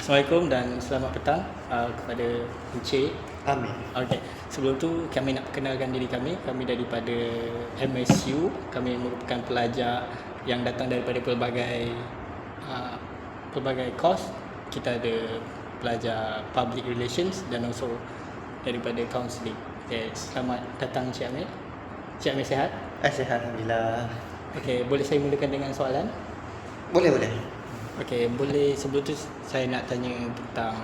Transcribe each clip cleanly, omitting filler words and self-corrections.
Assalamualaikum dan selamat petang kepada Encik. Amin. Okay. Sebelum tu kami nak perkenalkan diri kami. Kami daripada MSU. Kami merupakan pelajar yang datang daripada pelbagai course. Kita ada pelajar Public Relations dan also daripada Counselling. Okay. Selamat datang Encik Amir. Encik Amir sihat? Sihat, Alhamdulillah. Okay. Boleh saya mulakan dengan soalan? Boleh. Okey, boleh sebelum tu saya nak tanya tentang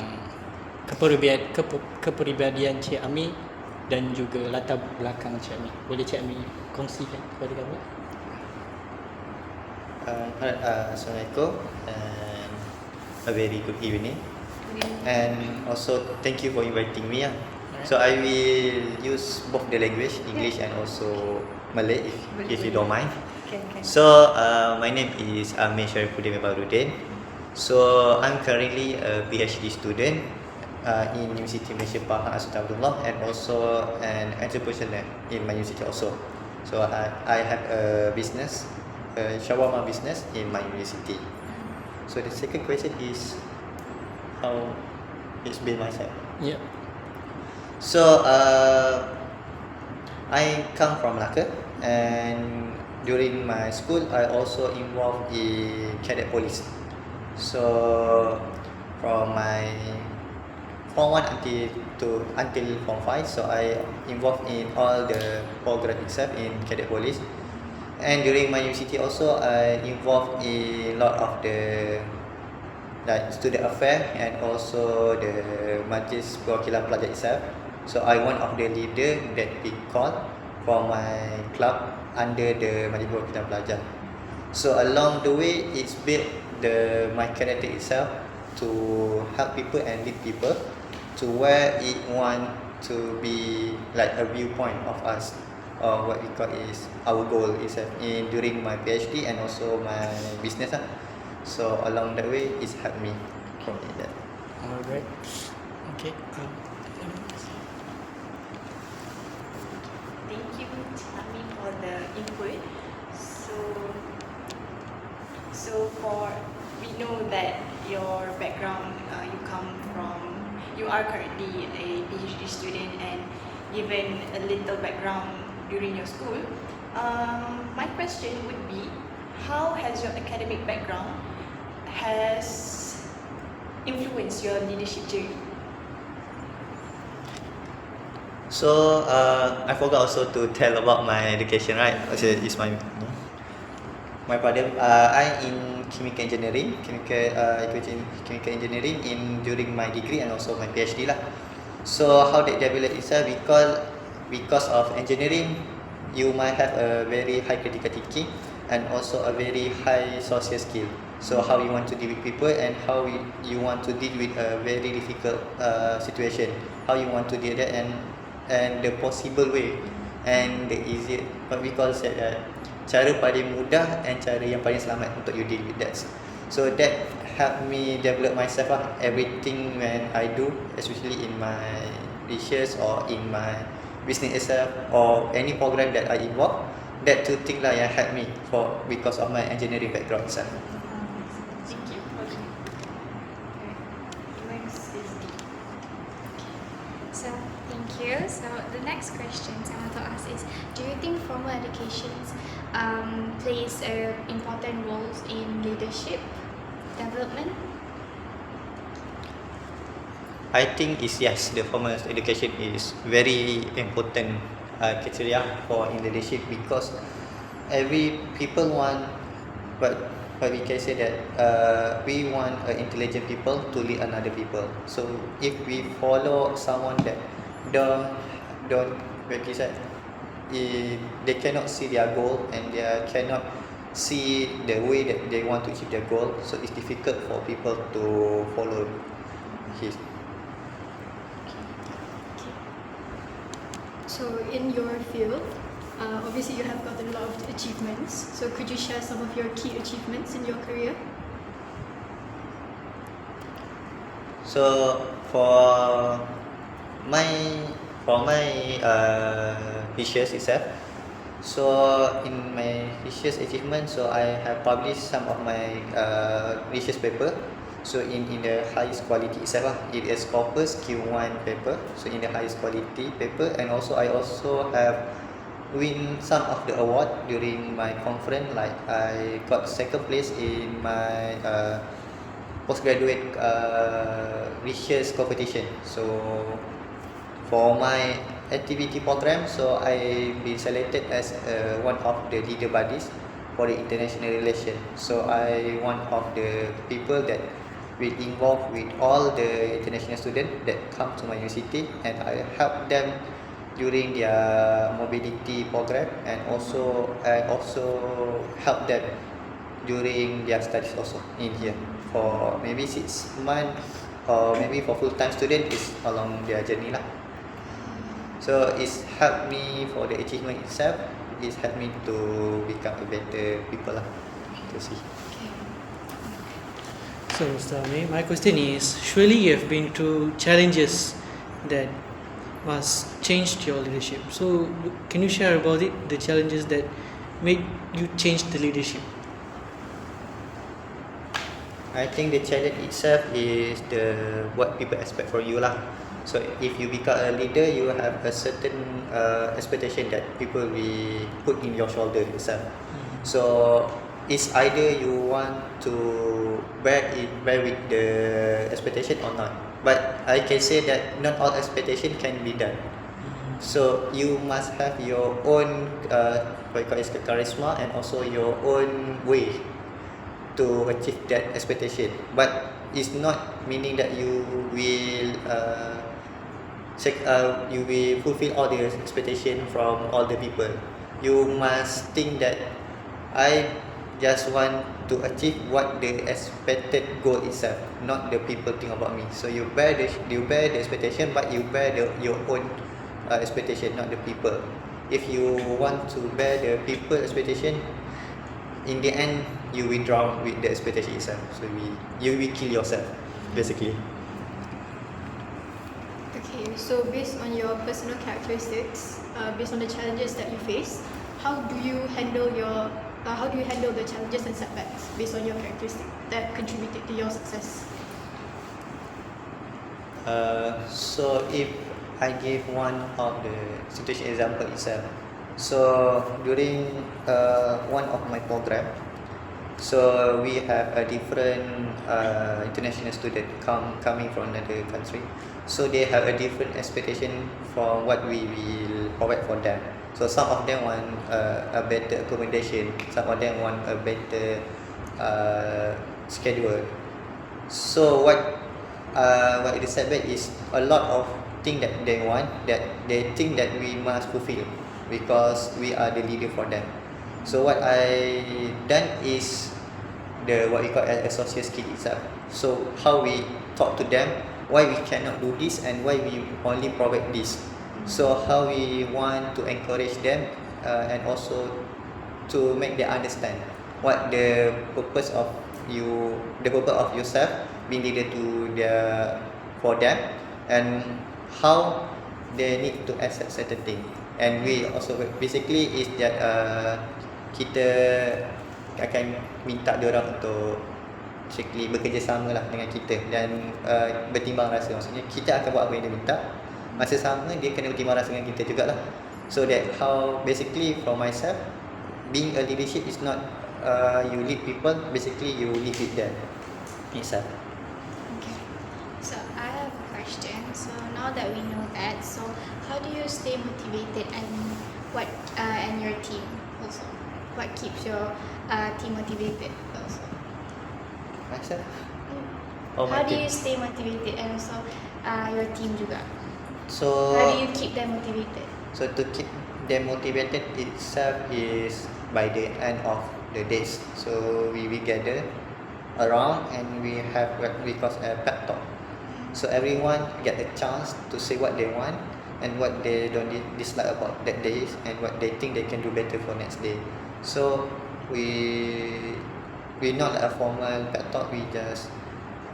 kepribadian Cik Ami dan juga latar belakang Cik Ami. Boleh Cik Ami kongsikan kepada kami? Assalamualaikum and a very good evening. And also thank you for inviting me. So I will use both the language, English and also Malay if you don't mind. Can. So my name is Amir Sharifuddin Babarudin. So I'm currently a PhD student in University Malaysia Pahang Sultan Abdullah and also an entrepreneur in my university also. So I have a business, a shawarma business in my university. So the second question is how it's been myself. Ya. So I come from Malacca, and during my school I also involved in cadet police. So from my Form 1 until Form 5, so I involved in all the program itself in cadet police. And during my university also I involved in a lot of the like student affair and also the Majlis Perwakilan Pelajar itself. So I one of the leader that we called from my club under the Majlis Perwakilan Pelajar. So along the way it's built my character itself to help people and lead people to where it want to be like a viewpoint of us, or what we call is our goal itself in during my PhD and also my business. So along that way it's helped me from that. Alright. Okay. Thank you, Ami, for the input. So we know that your background, you are currently a PhD student and given a little background during your school. My question would be, how has your academic background has influenced your leadership journey? So I forgot also to tell about my education, right? It's my father. I in chemical engineering, chemical engineering during my degree and also my PhD lah. So how they develop itself, because of engineering, you might have a very high critical thinking and also a very high social skill. So how you want to deal with people and how you want to deal with a very difficult situation. How you want to deal that and the possible way and the easier, what we call cara paling mudah and cara yang paling selamat untuk you deal with that. So that helped me develop myself everything when I do, especially in my research or in my business itself or any program that I involve. That two things yang help me because of my engineering background itself. Thank you. Okay. Next is D. So, thank you. So, the next question I want to ask is, do you think formal education plays important roles in leadership development? I think yes, the formal education is very important criteria for in leadership, because every people want, but we can say that we want intelligent people to lead another people. So if we follow someone that don't like you said, they cannot see their goal and they cannot see the way that they want to achieve their goal, so it's difficult for people to follow his. So in your field, obviously you have gotten a lot of achievements. So could you share some of your key achievements in your career? So for my research itself, so in my research achievement, so I have published some of my research paper So in the highest quality itself, it is Corpus Q1 paper. So in the highest quality paper, and also I also have win some of the award during my conference. Like I got second place in my postgraduate research competition. So for my activity program, so I been selected as one of the leader bodies for the international relation. So I one of the people that will involve with all the international students that come to my university, and I help them during their mobility program, and also I also help them during their studies also in here for maybe 6 months, or maybe for full-time student is along their journey lah. So it's helped me for the achievement itself. It's helped me to become a better people lah. To see. So, Mr. Amir, my question is, surely you have been through challenges that must change your leadership. So, can you share about it, the challenges that made you change the leadership? I think the challenge itself is the what people expect from you lah. So if you become a leader, you have a certain expectation that people will put in your shoulder itself. So it's either you want to bear with the expectation or not. But I can say that not all expectation can be done. So you must have your own what you call it, charisma, and also your own way to achieve that expectation. But it's not meaning that you will you will fulfill all the expectation from all the people. You must think that I just want to achieve what the expected goal itself, not the people think about me. So you bear the expectation, but you bear your own expectation, not the people. If you want to bear the people expectation, in the end you will drown with the expectation itself. So you will kill yourself, basically. Okay, so based on your personal characteristics, based on the challenges that you face, how do you handle the challenges and setbacks based on your characteristics that contributed to your success? So if I give one of the situation example itself, so during one of my program, so we have a different international student coming from another country. So they have a different expectation from what we will provide for them. So some of them want a better accommodation, some of them want a better schedule. So what is setback is a lot of things that they want, that they think that we must fulfill because we are the leader for them. So what I done is the what we call as social skill itself. So how we talk to them, why we cannot do this and why we only provide this. So how we want to encourage them and also to make them understand what the purpose of yourself being leader for them, and how they need to accept certain thing. And we also basically is that kita akan minta diorang untuk strictly bekerjasama lah dengan kita dan bertimbang rasa. Maksudnya kita akan buat apa yang dia minta, masa sama dia kena bertimbang rasa dengan kita jugalah. So that how basically for myself, being a leadership is not you lead people, basically you lead with them itself. Okay. So I have a question. So now that we know that, so how do you stay motivated and your team also? What keeps your team motivated also? Myself? How do you stay motivated and also your team juga? So How do you keep them motivated? So to keep them motivated itself is by the end of the days. So we gather around and we have what we call a pep talk. So everyone get a chance to say what they want and what they don't dislike about that day and what they think they can do better for next day. So we not like a formal pep talk. We just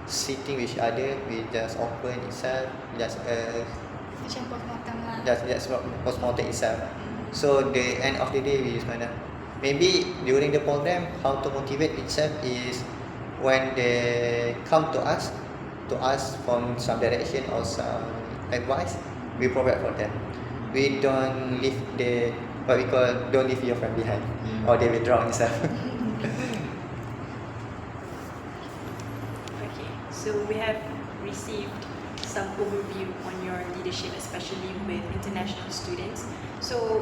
sitting with each other. We just open itself. Macam postmortem lah. Just postmortem itself. So the end of the day we maybe during the program how to motivate itself is when they come to ask from some direction or some advice, we provide for them. We don't leave the what we call don't leave your friend behind, or they will drown themselves. Okay, so we have received some overview on your leadership, especially with international students. So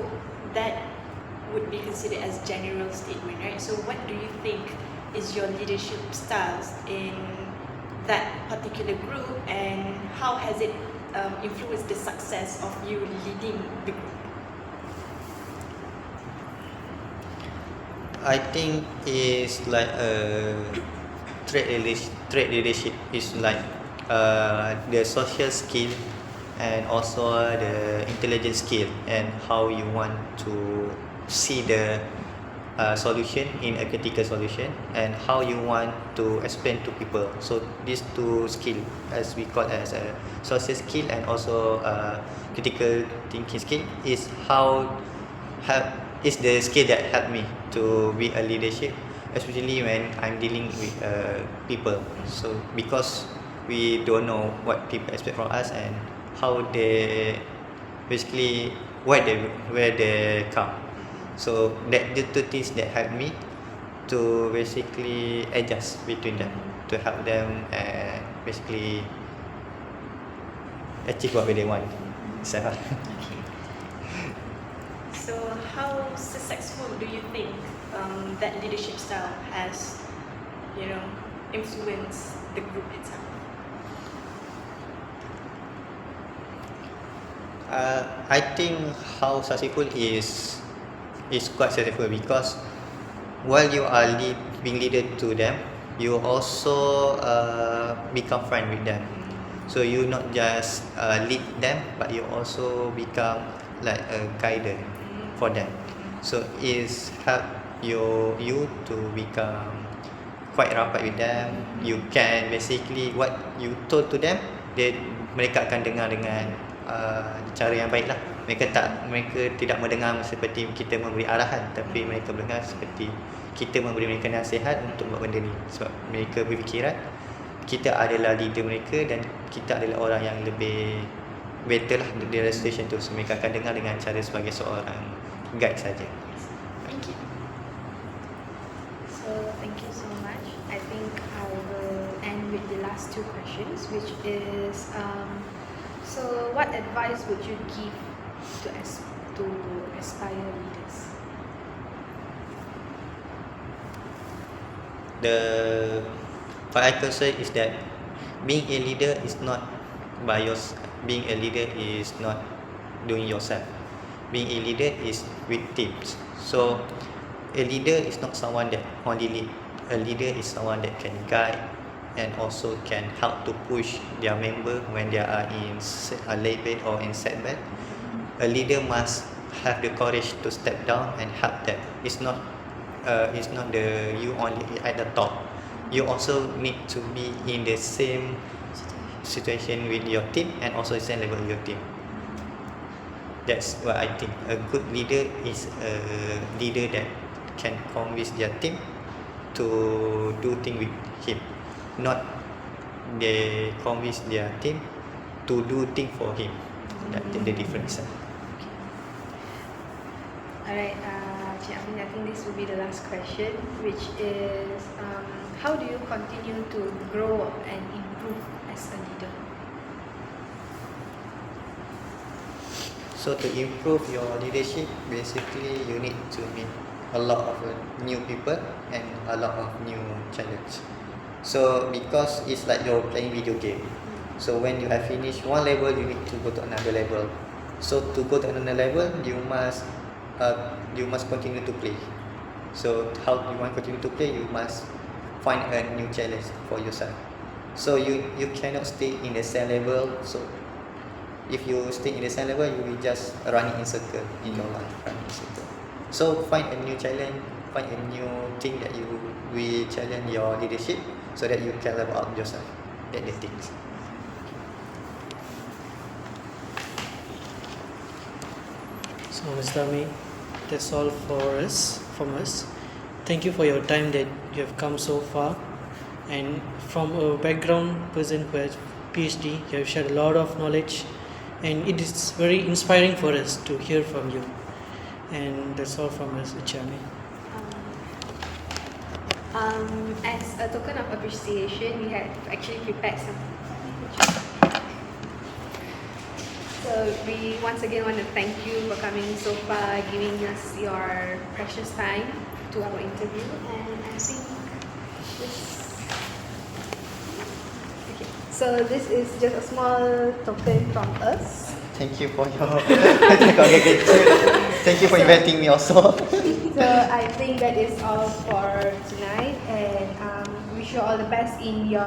that would be considered as general statement, right? So what do you think is your leadership styles in that particular group, and how has it influenced the success of you leading the group? I think is like a trade leadership is like the social skill and also the intelligence skill, and how you want to see the solution in a critical solution, and how you want to explain to people. So these two skill, as we call as a social skill and also critical thinking skill, is is the skill that helped me to be a leadership, especially when I'm dealing with people. So because we don't know what people expect from us and how they basically where they come. So that the two things that help me to basically adjust between them, to help them and basically achieve what they want. So Okay. So how successful do you think that leadership style has, influenced the group itself? I think how successful is quite successful, because while you are being leader to them, you also become friend with them. So you not just lead them, but you also become like a guide for them. So it's help you to become quite rapat with them. You can basically what you told to them, mereka akan dengar dengan cara yang baik lah. Mereka tidak mendengar seperti kita memberi arahan, tapi mereka mendengar seperti kita memberi mereka nasihat untuk buat benda ni. Sebab mereka berfikiran kita adalah leader mereka dan kita adalah orang yang lebih better lah dalam situation tu. So mereka akan dengar dengan cara sebagai seorang guide saja. Thank you. So thank you so much. I think I will end with the last two questions, which is so what advice would you give to aspire leaders? What I can say is that being a leader is not being a leader is not doing yourself. Being a leader is with teams. So a leader is not someone that only lead. A leader is someone that can guide and also can help to push their member when they are in a label or in setback. A leader must have the courage to step down and help them. It's not you only at the top. You also need to be in the same situation with your team and also the same level with your team. That's what I think. A good leader is a leader that can convince their team to do things with him, not they convince their team to do things for him. That's the difference. Alright, Cik Amin, I think this will be the last question, which is how do you continue to grow and improve as a leader? So to improve your leadership, basically you need to meet a lot of new people and a lot of new challenges. So because it's like you're playing video game. So when you have finished one level, you need to go to another level. So to go to another level, you must continue to play. So how you want to continue to play, you must find a new challenge for yourself. So you cannot stay in the same level. So if you stay in the same level, you will just running in circle in your life, running in circle. So find a new challenge, find a new thing that you will challenge your leadership, so that you can level up yourself. That's the things. So Mr. Amin, that's all from us. Thank you for your time that you have come so far, and from a background person who has PhD, you have shared a lot of knowledge, and it is very inspiring for us to hear from you. And that's all from us, Uchami. As a token of appreciation, we have actually prepared some. So we once again want to thank you for coming so far, giving us your precious time to our interview, and I think this. Okay. So this is just a small token from us. Thank you for your thank you for inviting me also. So I think that is all for tonight, and wish you all the best in your